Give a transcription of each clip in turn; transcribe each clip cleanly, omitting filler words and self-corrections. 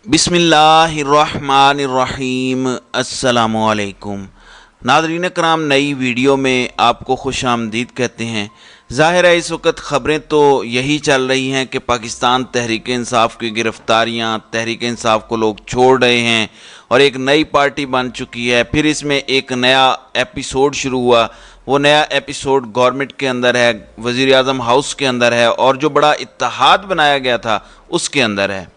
बिस्मिल्लाहिर्रहमानिर्रहीम। अस्सलामुअलैकुम। नाज़रीन कराम, नई वीडियो में आपको खुश आमदीद कहते हैं। ज़ाहिर है इस वक्त ख़बरें तो यही चल रही हैं कि पाकिस्तान तहरीक इंसाफ की गिरफ़्तारियाँ, तहरीक इंसाफ को लोग छोड़ रहे हैं और एक नई पार्टी बन चुकी है। फिर इसमें एक नया एपिसोड शुरू हुआ। वो नया एपिसोड गवर्नमेंट के अंदर है, वज़ीर आज़म हाउस के अंदर है और जो बड़ा इत्तेहाद बनाया गया था उसके अंदर है।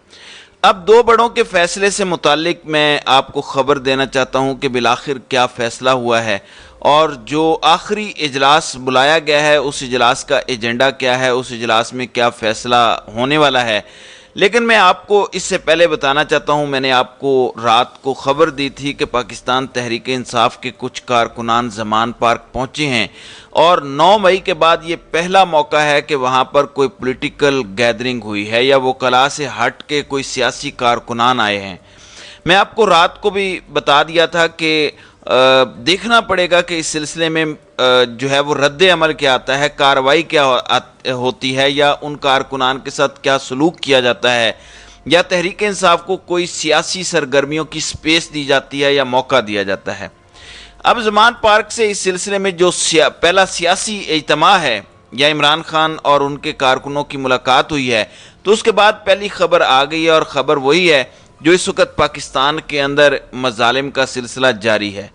अब दो बड़ों के फैसले से मुतालिक मैं आपको ख़बर देना चाहता हूं कि बिलाखिर क्या फ़ैसला हुआ है और जो आखिरी इजलास बुलाया गया है उस इजलास का एजेंडा क्या है, उस इजलास में क्या फ़ैसला होने वाला है। लेकिन मैं आपको इससे पहले बताना चाहता हूं, मैंने आपको रात को ख़बर दी थी कि पाकिस्तान तहरीक इंसाफ के कुछ कारकुनान ज़मान पार्क पहुंचे हैं और 9 मई के बाद ये पहला मौका है कि वहां पर कोई पॉलिटिकल गैदरिंग हुई है या वो कला से हट के कोई सियासी कारकुनान आए हैं। मैं आपको रात को भी बता दिया था कि देखना पड़ेगा कि इस सिलसिले में जो है वो रद्द अमल क्या आता है, कार्रवाई क्या होती है या उन कारकुनान के साथ क्या सलूक किया जाता है या तहरीक इंसाफ को कोई सियासी सरगर्मियों की स्पेस दी जाती है या मौका दिया जाता है। अब ज़मान पार्क से इस सिलसिले में जो पहला सियासी इज्तिमा है या इमरान खान और उनके कारकुनों की मुलाकात हुई है, तो उसके बाद पहली खबर आ गई है और ख़बर वही है जो इस वक्त पाकिस्तान के अंदर मज़ालिम का सिलसिला जारी है।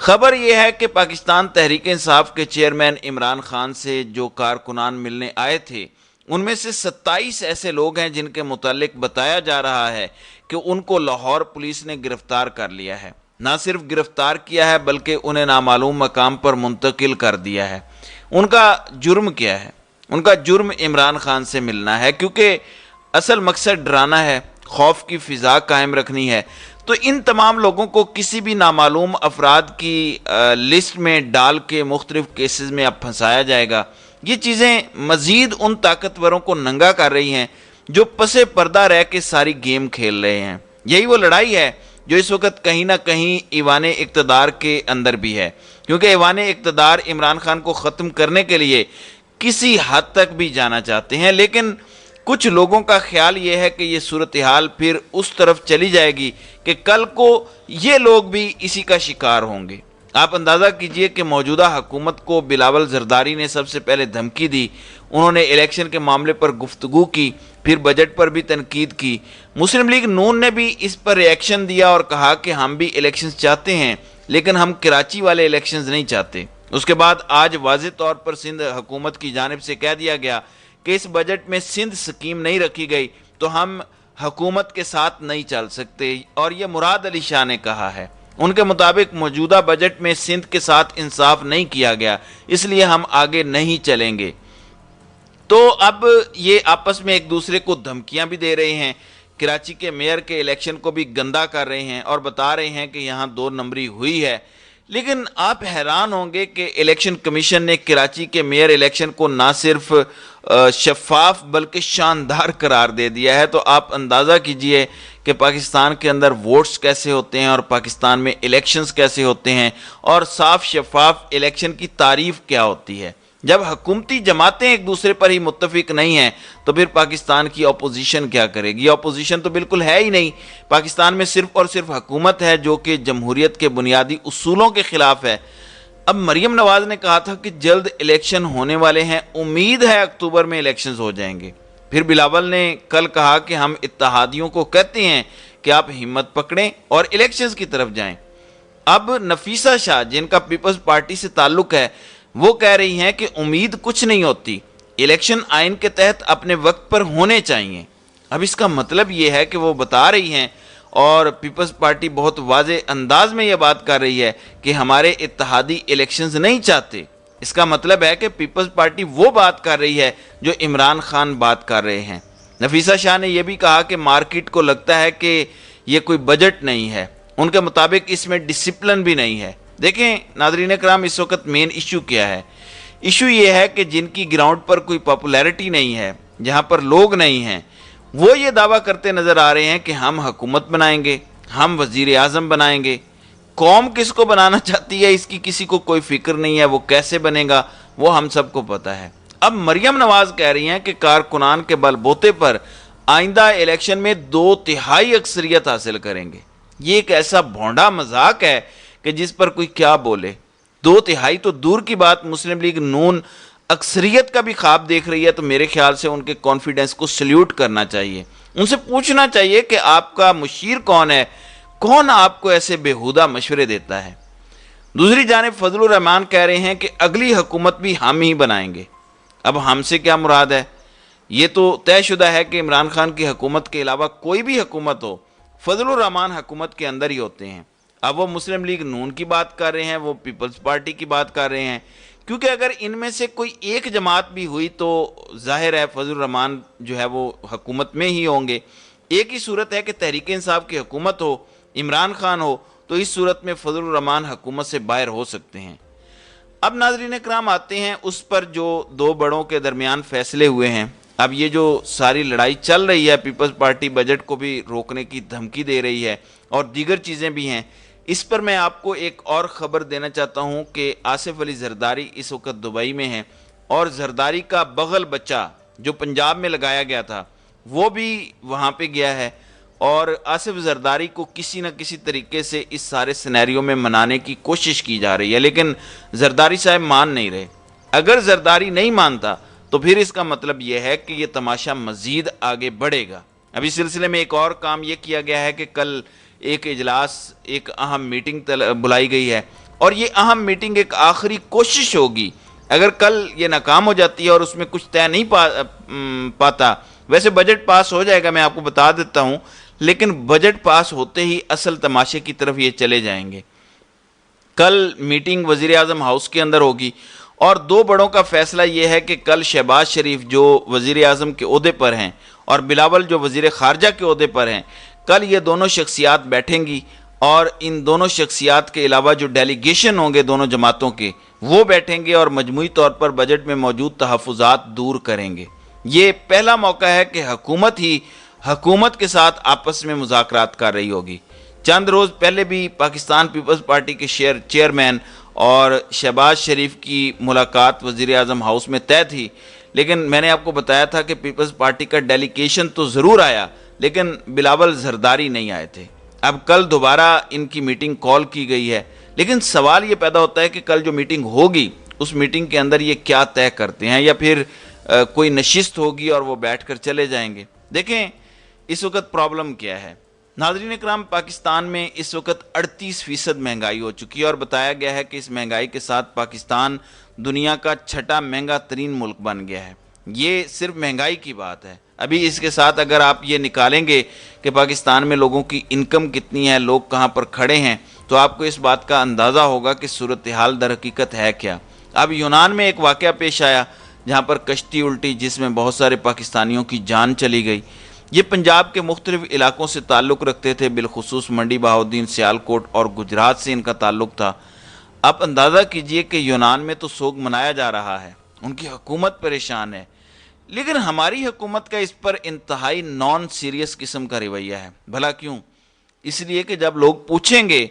ख़बर यह है कि पाकिस्तान तहरीक इंसाफ के चेयरमैन इमरान खान से जो कारकुनान मिलने आए थे उनमें से 27 ऐसे लोग हैं जिनके मुतालिक बताया जा रहा है कि उनको लाहौर पुलिस ने गिरफ्तार कर लिया है। ना सिर्फ गिरफ्तार किया है बल्कि उन्हें नामालूम मकाम पर मुंतकिल कर दिया है। उनका जुर्म क्या है? उनका जुर्म इमरान खान से मिलना है, क्योंकि असल मकसद डराना है, खौफ की फ़िज़ा कायम रखनी है। तो इन तमाम लोगों को किसी भी नामालूम अफराद की लिस्ट में डाल के मुख्तलिफ केसेस में अब फंसाया जाएगा। ये चीज़ें मज़ीद उन ताकतवरों को नंगा कर रही हैं जो पसे पर्दा रह के सारी गेम खेल रहे हैं। यही वो लड़ाई है जो इस वक्त कहीं ना कहीं ईवान इक़्तिदार के अंदर भी है, क्योंकि ईवान इक़्तिदार इमरान खान को ख़त्म करने के लिए किसी हद तक भी जाना चाहते हैं, लेकिन कुछ लोगों का ख्याल ये है कि ये सूरत हाल फिर उस तरफ चली जाएगी कि कल को ये लोग भी इसी का शिकार होंगे। आप अंदाज़ा कीजिए कि मौजूदा हुकूमत को बिलावल जरदारी ने सबसे पहले धमकी दी, उन्होंने इलेक्शन के मामले पर गुफ्तगू की, फिर बजट पर भी तनकीद की। मुस्लिम लीग नून ने भी इस पर रिएक्शन दिया और कहा कि हम भी इलेक्शंस चाहते हैं लेकिन हम कराची वाले इलेक्शंस नहीं चाहते। उसके बाद आज वाज़ेह तौर पर सिंध हुकूमत की जानिब से कह दिया गया कि इस बजट में सिंध स्कीम नहीं रखी गई तो हम हुकूमत के साथ नहीं चल सकते, और ये मुराद अली शाह ने कहा है। उनके मुताबिक मौजूदा बजट में सिंध के साथ इंसाफ नहीं किया गया, इसलिए हम आगे नहीं चलेंगे। तो अब ये आपस में एक दूसरे को धमकियां भी दे रहे हैं, कराची के मेयर के इलेक्शन को भी गंदा कर रहे हैं और बता रहे हैं कि यहाँ 2 नंबरी हुई है। लेकिन आप हैरान होंगे कि इलेक्शन कमीशन ने कराची के मेयर इलेक्शन को ना सिर्फ शफाफ बल्कि शानदार करार दे दिया है। तो आप अंदाज़ा कीजिए कि पाकिस्तान के अंदर वोट्स कैसे होते हैं और पाकिस्तान में इलेक्शंस कैसे होते हैं और साफ शफाफ इलेक्शन की तारीफ क्या होती है। जब हुकूमती जमातें एक दूसरे पर ही मुत्तफिक नहीं हैं तो फिर पाकिस्तान की अपोजिशन क्या करेगी? अपोजिशन तो बिल्कुल है ही नहीं। पाकिस्तान में सिर्फ और सिर्फ हुकूमत है जो कि जमहूरियत के बुनियादी उसूलों के ख़िलाफ़ है। अब मरीम नवाज़ ने कहा था कि जल्द इलेक्शन होने वाले हैं, उम्मीद है अक्टूबर में इलेक्शंस हो जाएंगे। फिर बिलावल ने कल कहा कि हम इत्तेहादियों को कहते हैं कि आप हिम्मत पकड़ें और इलेक्शंस की तरफ जाएं। अब नफीसा शाह जिनका पीपल्स पार्टी से ताल्लुक़ है वो कह रही हैं कि उम्मीद कुछ नहीं होती, इलेक्शन आइन के तहत अपने वक्त पर होने चाहिए। अब इसका मतलब ये है कि वो बता रही हैं और पीपल्स पार्टी बहुत वाज़े अंदाज में ये बात कर रही है कि हमारे इत्तेहादी इलेक्शंस नहीं चाहते। इसका मतलब है कि पीपल्स पार्टी वो बात कर रही है जो इमरान खान बात कर रहे हैं। नफीसा शाह ने यह भी कहा कि मार्केट को लगता है कि ये कोई बजट नहीं है, उनके मुताबिक इसमें डिसिप्लिन भी नहीं है। देखें नाज़रीन कराम, इस वक्त मेन इशू क्या है? इशू ये है कि जिनकी ग्राउंड पर कोई पॉपुलैरिटी नहीं है, जहाँ पर लोग नहीं हैं, वो ये दावा करते नज़र आ रहे हैं कि हम हुकूमत बनाएंगे, हम वज़ीर आज़म बनाएंगे। कौम किसको बनाना चाहती है इसकी किसी को कोई फिक्र नहीं है, वो कैसे बनेगा वो हम सबको पता है। अब मरियम नवाज़ कह रही हैं कि कारकुनान के बलबूते पर آئندہ الیکشن میں 2/3 اکثریت حاصل کریں گے۔ یہ ایک ایسا بھونڈا مذاق ہے کہ جس پر کوئی کیا بولے۔ 2/3 تو دور کی بات، مسلم لیگ نون اکثریت کا بھی خواب دیکھ رہی ہے، تو میرے خیال سے ان کے کانفیڈنس کو سلیوٹ کرنا چاہیے۔ ان سے پوچھنا چاہیے کہ آپ کا مشیر کون ہے، کون آپ کو ایسے بیہودہ مشورے دیتا ہے۔ دوسری جانب فضل الرحمان کہہ رہے ہیں کہ اگلی حکومت بھی ہم ہی بنائیں گے۔ اب ہم سے کیا مراد ہے؟ یہ تو طے شدہ ہے کہ عمران خان کی حکومت کے علاوہ کوئی بھی حکومت ہو، فضل الرحمان حکومت کے اندر ہی ہوتے ہیں۔ اب وہ مسلم لیگ نون کی بات کر رہے ہیں، وہ پیپلز پارٹی کی بات کر رہے ہیں، کیونکہ اگر ان میں سے کوئی ایک جماعت بھی ہوئی تو ظاہر ہے فضل الرحمان جو ہے وہ حکومت میں ہی ہوں گے۔ ایک ہی صورت ہے کہ تحریک انصاف کی حکومت ہو، عمران خان ہو، تو اس صورت میں فضل الرحمان حکومت سے باہر ہو سکتے ہیں۔ اب ناظرین کرام آتے ہیں اس پر جو دو بڑوں کے درمیان فیصلے ہوئے ہیں۔ اب یہ جو ساری لڑائی چل رہی ہے، پیپلز پارٹی بجٹ کو بھی روکنے کی دھمکی دے رہی ہے اور دیگر چیزیں بھی ہیں، اس پر میں آپ کو ایک اور خبر دینا چاہتا ہوں کہ آصف علی زرداری اس وقت دبئی میں ہیں، اور زرداری کا بغل بچہ جو پنجاب میں لگایا گیا تھا وہ بھی وہاں پہ گیا ہے، اور آصف زرداری کو کسی نہ کسی طریقے سے اس سارے سینیریو میں منانے کی کوشش کی جا رہی ہے، لیکن زرداری صاحب مان نہیں رہے۔ اگر زرداری نہیں مانتا تو پھر اس کا مطلب یہ ہے کہ یہ تماشا مزید آگے بڑھے گا۔ اب اس سلسلے میں ایک اور کام یہ کیا گیا ہے کہ کل ایک اجلاس، ایک اہم میٹنگ بلائی گئی ہے، اور یہ اہم میٹنگ ایک آخری کوشش ہوگی۔ اگر کل یہ ناکام ہو جاتی ہے اور اس میں کچھ طے نہیں پاتا، ویسے بجٹ پاس ہو جائے گا، میں آپ کو بتا دیتا ہوں، لیکن بجٹ پاس ہوتے ہی اصل تماشے کی طرف یہ چلے جائیں گے۔ کل میٹنگ وزیر اعظم ہاؤس کے اندر ہوگی، اور دو بڑوں کا فیصلہ یہ ہے کہ کل شہباز شریف جو وزیر اعظم کے عہدے پر ہیں اور بلاول جو وزیر خارجہ کے عہدے پر ہیں، کل یہ دونوں شخصیات بیٹھیں گی، اور ان دونوں شخصیات کے علاوہ جو ڈیلیگیشن ہوں گے دونوں جماعتوں کے، وہ بیٹھیں گے اور مجموعی طور پر بجٹ میں موجود تحفظات دور کریں گے۔ یہ پہلا موقع ہے کہ حکومت ہی حکومت کے ساتھ آپس میں مذاکرات کر رہی ہوگی۔ چند روز پہلے بھی پاکستان پیپلز پارٹی کے چیئرمین اور شہباز شریف کی ملاقات وزیر اعظم ہاؤس میں طے تھی، لیکن میں نے آپ کو بتایا تھا کہ پیپلز پارٹی کا ڈیلیگیشن تو ضرور آیا، لیکن بلاول زرداری نہیں آئے تھے۔ اب کل دوبارہ ان کی میٹنگ کال کی گئی ہے، لیکن سوال یہ پیدا ہوتا ہے کہ کل جو میٹنگ ہوگی اس میٹنگ کے اندر یہ کیا طے کرتے ہیں، یا پھر کوئی نشست ہوگی اور وہ بیٹھ کر چلے جائیں گے۔ دیکھیں اس وقت پرابلم کیا ہے ناظرین اکرام، پاکستان میں اس وقت 38% مہنگائی ہو چکی ہے، اور بتایا گیا ہے کہ اس مہنگائی کے ساتھ پاکستان دنیا کا 6واں مہنگا ترین ملک بن گیا ہے۔ یہ صرف مہنگائی کی بات ہے۔ ابھی اس کے ساتھ اگر آپ یہ نکالیں گے کہ پاکستان میں لوگوں کی انکم کتنی ہے، لوگ کہاں پر کھڑے ہیں، تو آپ کو اس بات کا اندازہ ہوگا کہ صورتحال در حقیقت ہے کیا۔ اب یونان میں ایک واقعہ پیش آیا جہاں پر کشتی الٹی، جس میں بہت سارے پاکستانیوں کی جان چلی گئی۔ یہ پنجاب کے مختلف علاقوں سے تعلق رکھتے تھے، بالخصوص منڈی بہاؤدین، سیالکوٹ اور گجرات سے ان کا تعلق تھا۔ آپ اندازہ کیجئے کہ یونان میں تو سوگ منایا جا رہا ہے، ان کی حکومت پریشان ہے، لیکن ہماری حکومت کا اس پر انتہائی نان سیریس قسم کا رویہ ہے۔ بھلا کیوں؟ اس لیے کہ جب لوگ پوچھیں گے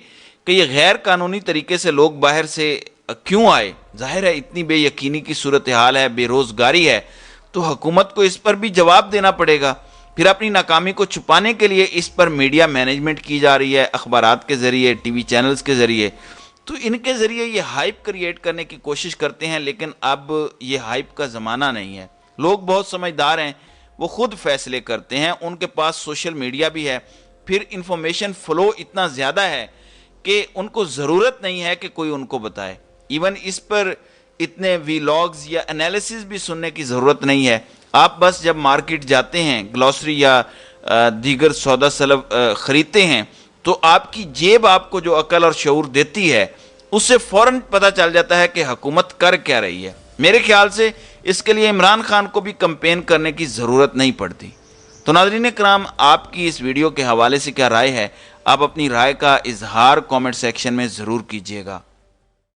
کہ یہ غیر قانونی طریقے سے لوگ باہر سے کیوں آئے، ظاہر ہے اتنی بے یقینی کی صورتحال ہے، بے روزگاری ہے، تو حکومت کو اس پر بھی جواب دینا پڑے گا۔ پھر اپنی ناکامی کو چھپانے کے لیے اس پر میڈیا مینجمنٹ کی جا رہی ہے، اخبارات کے ذریعے، ٹی وی چینلز کے ذریعے، تو ان کے ذریعے یہ ہائپ کریٹ کرنے کی کوشش کرتے ہیں، لیکن اب یہ ہائپ کا زمانہ نہیں ہے۔ لوگ بہت سمجھدار ہیں، وہ خود فیصلے کرتے ہیں، ان کے پاس سوشل میڈیا بھی ہے، پھر انفارمیشن فلو اتنا زیادہ ہے کہ ان کو ضرورت نہیں ہے کہ کوئی ان کو بتائے۔ ایون اس پر اتنے ویلاگز یا انالیسز بھی سننے کی ضرورت نہیں ہے۔ آپ بس جب مارکیٹ جاتے ہیں، گلوسری یا دیگر سودا سلب خریدتے ہیں، تو آپ کی جیب آپ کو جو عقل اور شعور دیتی ہے، اس سے فوراً پتہ چل جاتا ہے کہ حکومت کر کیا رہی ہے۔ میرے خیال سے اس کے لیے عمران خان کو بھی کمپین کرنے کی ضرورت نہیں پڑتی۔ تو ناظرین کرام، آپ کی اس ویڈیو کے حوالے سے کیا رائے ہے؟ آپ اپنی رائے کا اظہار کامنٹ سیکشن میں ضرور کیجیے گا۔